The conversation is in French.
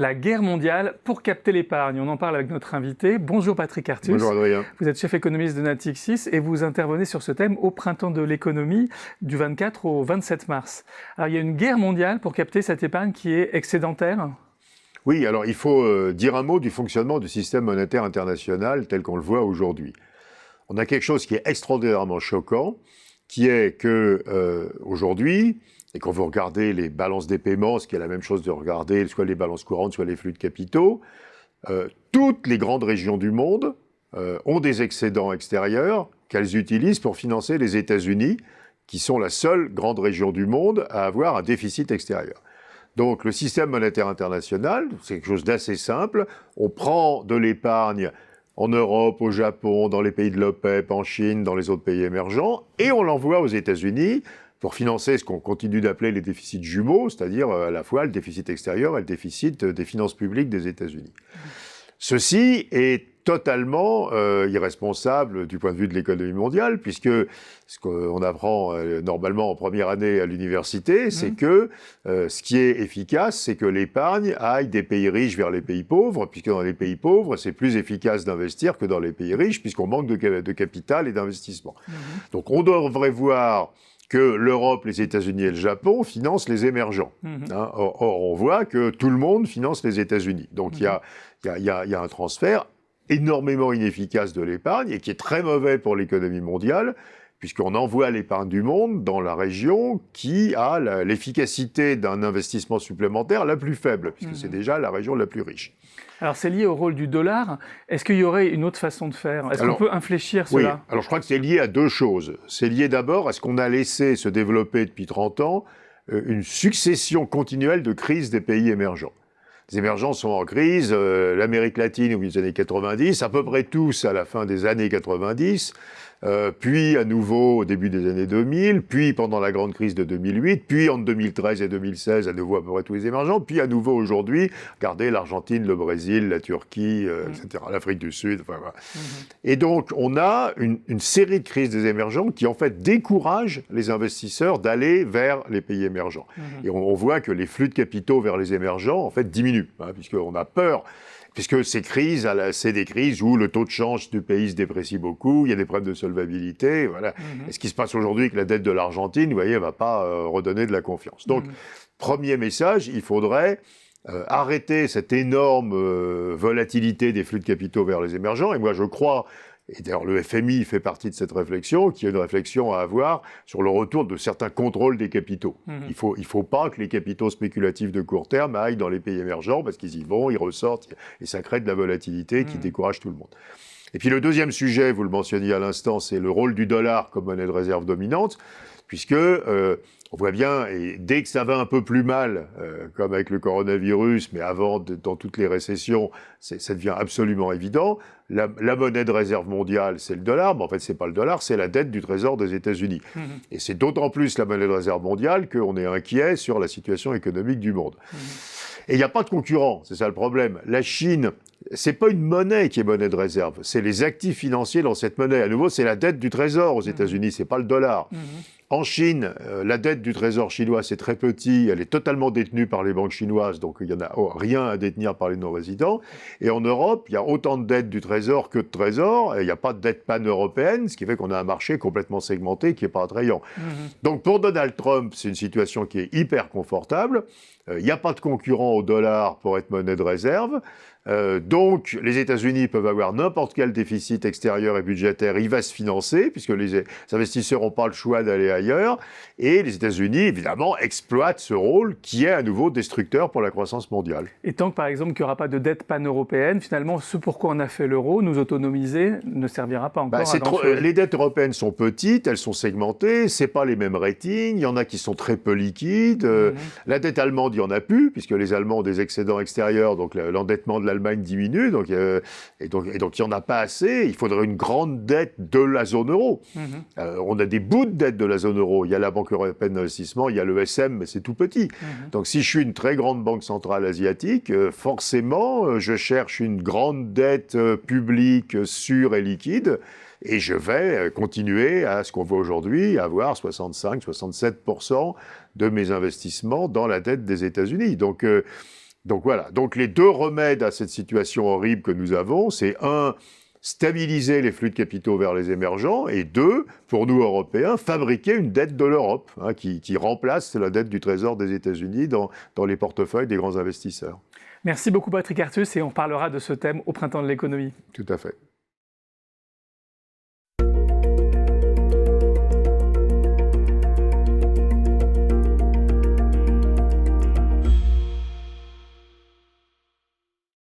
la guerre mondiale pour capter l'épargne. On en parle avec notre invité. Bonjour Patrick Artus. Bonjour Adrien. Vous êtes chef économiste de Natixis et vous intervenez sur ce thème au printemps de l'économie du 24 au 27 mars. Alors il y a une guerre mondiale pour capter cette épargne qui est excédentaire ? Oui, alors il faut dire un mot du fonctionnement du système monétaire international tel qu'on le voit aujourd'hui. On a quelque chose qui est extraordinairement choquant, qui est que aujourd'hui, et quand vous regardez les balances des paiements, ce qui est la même chose de regarder soit les balances courantes, soit les flux de capitaux, toutes les grandes régions du monde ont des excédents extérieurs qu'elles utilisent pour financer les États-Unis, qui sont la seule grande région du monde à avoir un déficit extérieur. Donc le système monétaire international, c'est quelque chose d'assez simple. On prend de l'épargne en Europe, au Japon, dans les pays de l'OPEP, en Chine, dans les autres pays émergents, et on l'envoie aux États-Unis pour financer ce qu'on continue d'appeler les déficits jumeaux, c'est-à-dire à la fois le déficit extérieur et le déficit des finances publiques des États-Unis. Ceci est totalement irresponsable du point de vue de l'économie mondiale, puisque ce qu'on apprend normalement en première année à l'université, c'est que ce qui est efficace, c'est que l'épargne aille des pays riches vers les pays pauvres, puisque dans les pays pauvres, c'est plus efficace d'investir que dans les pays riches, puisqu'on manque de capital et d'investissement. Donc on devrait voir que l'Europe, les États-Unis et le Japon financent les émergents. Or, on voit que tout le monde finance les États-Unis. Donc il y a un transfert énormément inefficace de l'épargne et qui est très mauvais pour l'économie mondiale, puisqu'on envoie l'épargne du monde dans la région qui a l'efficacité d'un investissement supplémentaire la plus faible, puisque c'est déjà la région la plus riche. Alors c'est lié au rôle du dollar. Est-ce qu'il y aurait une autre façon de faire ? Est-ce qu'on peut infléchir cela ? Oui, alors je crois que c'est lié à deux choses. C'est lié d'abord à ce qu'on a laissé se développer depuis 30 ans, une succession continuelle de crises des pays émergents. Les émergents sont en crise, l'Amérique latine au milieu des années 90, à peu près tous à la fin des années 90, puis à nouveau au début des années 2000, puis pendant la grande crise de 2008, puis en 2013 et 2016 à nouveau à peu près tous les émergents, puis à nouveau aujourd'hui, regardez l'Argentine, le Brésil, la Turquie, etc., l'Afrique du Sud, enfin voilà. Et donc on a une série de crises des émergents qui en fait découragent les investisseurs d'aller vers les pays émergents. Et on voit que les flux de capitaux vers les émergents en fait diminuent, puisqu'on a peur. Puisque ces crises, c'est des crises où le taux de change du pays se déprécie beaucoup, il y a des problèmes de solvabilité, voilà. Et ce qui se passe aujourd'hui avec la dette de l'Argentine, vous voyez, elle ne va pas redonner de la confiance. Donc, premier message, il faudrait arrêter cette énorme volatilité des flux de capitaux vers les émergents. Et moi, je crois, et d'ailleurs le FMI fait partie de cette réflexion, qui est une réflexion à avoir sur le retour de certains contrôles des capitaux. Il faut pas que les capitaux spéculatifs de court terme aillent dans les pays émergents, parce qu'ils y vont, ils ressortent, et ça crée de la volatilité qui décourage tout le monde. Et puis le deuxième sujet, vous le mentionniez à l'instant, c'est le rôle du dollar comme monnaie de réserve dominante, puisque on voit bien, et dès que ça va un peu plus mal, comme avec le coronavirus, mais avant, dans toutes les récessions, ça devient absolument évident. La monnaie de réserve mondiale, c'est le dollar, mais en fait, c'est pas le dollar, c'est la dette du Trésor des États-Unis. Et c'est d'autant plus la monnaie de réserve mondiale qu'on est inquiet sur la situation économique du monde. Et il n'y a pas de concurrent, c'est ça le problème. La Chine, c'est pas une monnaie qui est monnaie de réserve, c'est les actifs financiers dans cette monnaie. À nouveau, c'est la dette du Trésor aux États-Unis, c'est pas le dollar. En Chine, la dette du Trésor chinois, c'est très petit, elle est totalement détenue par les banques chinoises, donc il n'y en a rien à détenir par les non-résidents. Et en Europe, il y a autant de dettes du Trésor que de Trésor, et il n'y a pas de dette pan-européenne, ce qui fait qu'on a un marché complètement segmenté qui n'est pas attrayant. Donc pour Donald Trump, c'est une situation qui est hyper confortable. Il n'y a pas de concurrent au dollar pour être monnaie de réserve. Donc, les États-Unis peuvent avoir n'importe quel déficit extérieur et budgétaire, il va se financer, puisque les investisseurs n'ont pas le choix d'aller ailleurs. Et les États-Unis, évidemment, exploitent ce rôle qui est à nouveau destructeur pour la croissance mondiale. Et tant que, par exemple, qu'il n'y aura pas de dette pan-européenne, finalement, ce pourquoi on a fait l'euro, nous autonomiser, ne servira pas encore à grand-chose. Les dettes européennes sont petites, elles sont segmentées, c'est pas les mêmes ratings, il y en a qui sont très peu liquides. La dette allemande, il n'y en a plus, puisque les Allemands ont des excédents extérieurs, donc l'endettement de l'Allemagne diminue, donc il n'y en a pas assez. Il faudrait une grande dette de la zone euro. On a des bouts de dette de la zone euro. Il y a la Banque européenne d'investissement, il y a l'ESM, mais c'est tout petit. Donc si je suis une très grande banque centrale asiatique, forcément, je cherche une grande dette publique sûre et liquide. Et je vais continuer à ce qu'on voit aujourd'hui, avoir 65-67% de mes investissements dans la dette des États-Unis. Donc Donc voilà, donc les deux remèdes à cette situation horrible que nous avons, c'est un, stabiliser les flux de capitaux vers les émergents, et deux, pour nous Européens, fabriquer une dette de l'Europe, qui remplace la dette du Trésor des États-Unis dans les portefeuilles des grands investisseurs. Merci beaucoup Patrick Artus et on parlera de ce thème au printemps de l'économie. Tout à fait.